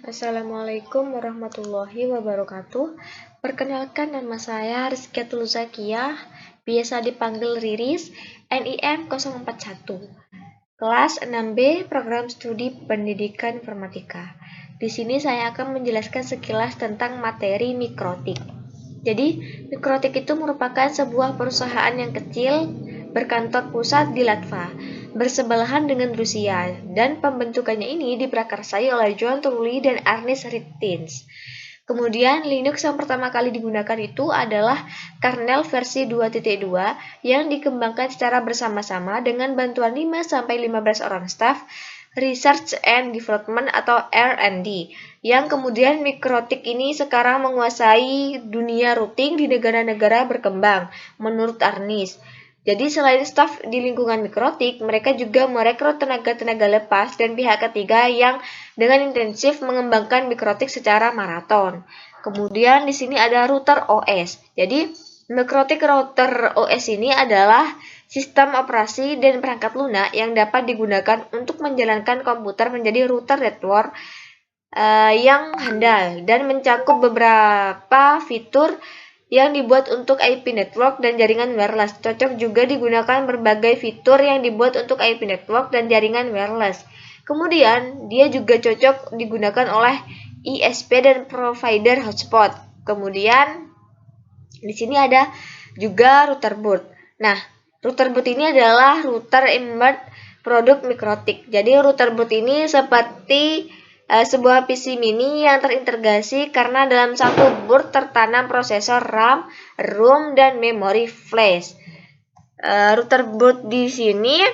Assalamualaikum warahmatullahi wabarakatuh. Perkenalkan, nama saya Rizkiatul Zakiyah, biasa dipanggil Riris, NIM 041, kelas 6B, Program Studi Pendidikan Informatika. Di sini saya akan menjelaskan sekilas tentang materi mikrotik. Jadi, mikrotik itu merupakan sebuah perusahaan yang kecil berkantor pusat di Latva, bersebelahan dengan Rusia, dan pembentukannya ini diprakarsai oleh John Turley dan Ernest Rintins. Kemudian Linux yang pertama kali digunakan itu adalah kernel versi 2.2 yang dikembangkan secara bersama-sama dengan bantuan 5-15 orang staf Research and Development atau R&D, yang kemudian mikrotik ini sekarang menguasai dunia routing di negara-negara berkembang, menurut Ernest. Jadi selain staf di lingkungan mikrotik, mereka juga merekrut tenaga-tenaga lepas dan pihak ketiga yang dengan intensif mengembangkan mikrotik secara maraton. Kemudian di sini ada router OS. Jadi mikrotik router OS ini adalah sistem operasi dan perangkat lunak yang dapat digunakan untuk menjalankan komputer menjadi router network yang handal dan mencakup beberapa fitur yang dibuat untuk IP network dan jaringan wireless. Cocok juga digunakan berbagai fitur yang dibuat untuk IP network dan jaringan wireless. Kemudian, dia juga cocok digunakan oleh ISP dan provider hotspot. Kemudian, di sini ada juga router boot. Nah, router boot ini adalah router embed produk mikrotik. Jadi, router boot ini seperti sebuah PC mini yang terintegrasi karena dalam satu boot tertanam prosesor RAM, ROM, dan memori flash. Router boot di sini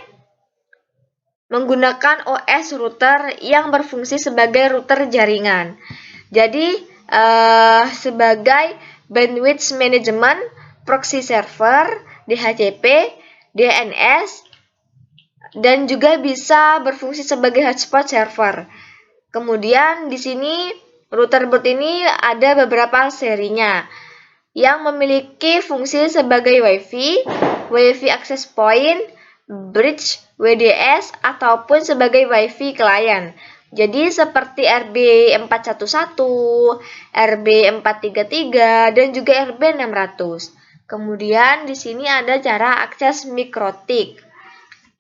menggunakan OS router yang berfungsi sebagai router jaringan. Jadi sebagai bandwidth management, proxy server, DHCP, DNS, dan juga bisa berfungsi sebagai hotspot server. Kemudian di sini router boot ini ada beberapa serinya yang memiliki fungsi sebagai WiFi access point, bridge, WDS, ataupun sebagai WiFi client. Jadi seperti RB411, RB433, dan juga RB600. Kemudian di sini ada cara akses mikrotik.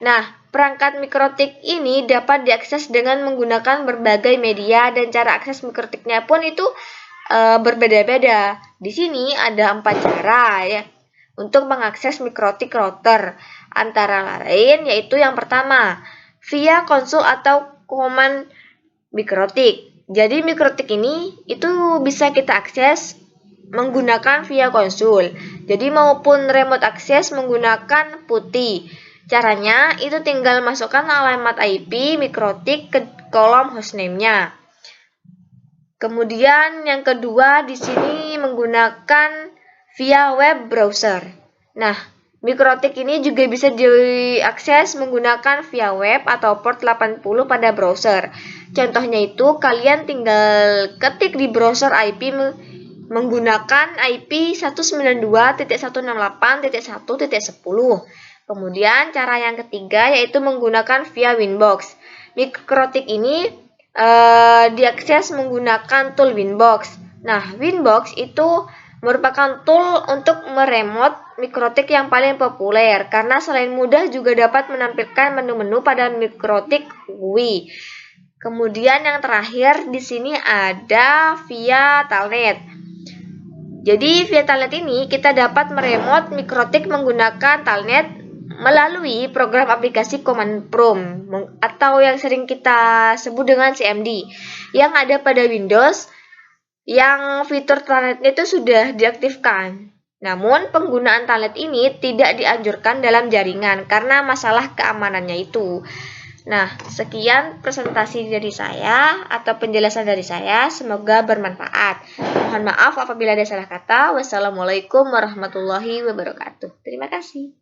Nah, perangkat mikrotik ini dapat diakses dengan menggunakan berbagai media dan cara akses mikrotiknya pun itu berbeda-beda. Di sini ada 4 cara ya untuk mengakses mikrotik router. Antara lain yaitu yang pertama, via konsol atau command mikrotik. Jadi mikrotik ini itu bisa kita akses menggunakan via konsul. Jadi maupun remote access menggunakan PuTTY. Caranya itu tinggal masukkan alamat IP mikrotik ke kolom hostname-nya. Kemudian yang kedua di sini menggunakan via web browser. Nah, mikrotik ini juga bisa diakses menggunakan via web atau port 80 pada browser. Contohnya itu kalian tinggal ketik di browser IP menggunakan IP 192.168.1.10. Kemudian cara yang ketiga yaitu menggunakan via Winbox. Mikrotik ini diakses menggunakan tool Winbox. Nah, Winbox itu merupakan tool untuk meremote mikrotik yang paling populer karena selain mudah juga dapat menampilkan menu-menu pada mikrotik GUI. Kemudian yang terakhir di sini ada via Telnet. Jadi via Telnet ini kita dapat meremote mikrotik menggunakan Telnet melalui program aplikasi Command Prompt atau yang sering kita sebut dengan CMD yang ada pada Windows yang fitur Telnet itu sudah diaktifkan. Namun penggunaan Telnet ini tidak dianjurkan dalam jaringan karena masalah keamanannya itu. Nah, sekian presentasi dari saya atau penjelasan dari saya, semoga bermanfaat. Mohon maaf apabila ada salah kata. Wassalamualaikum warahmatullahi wabarakatuh. Terima kasih.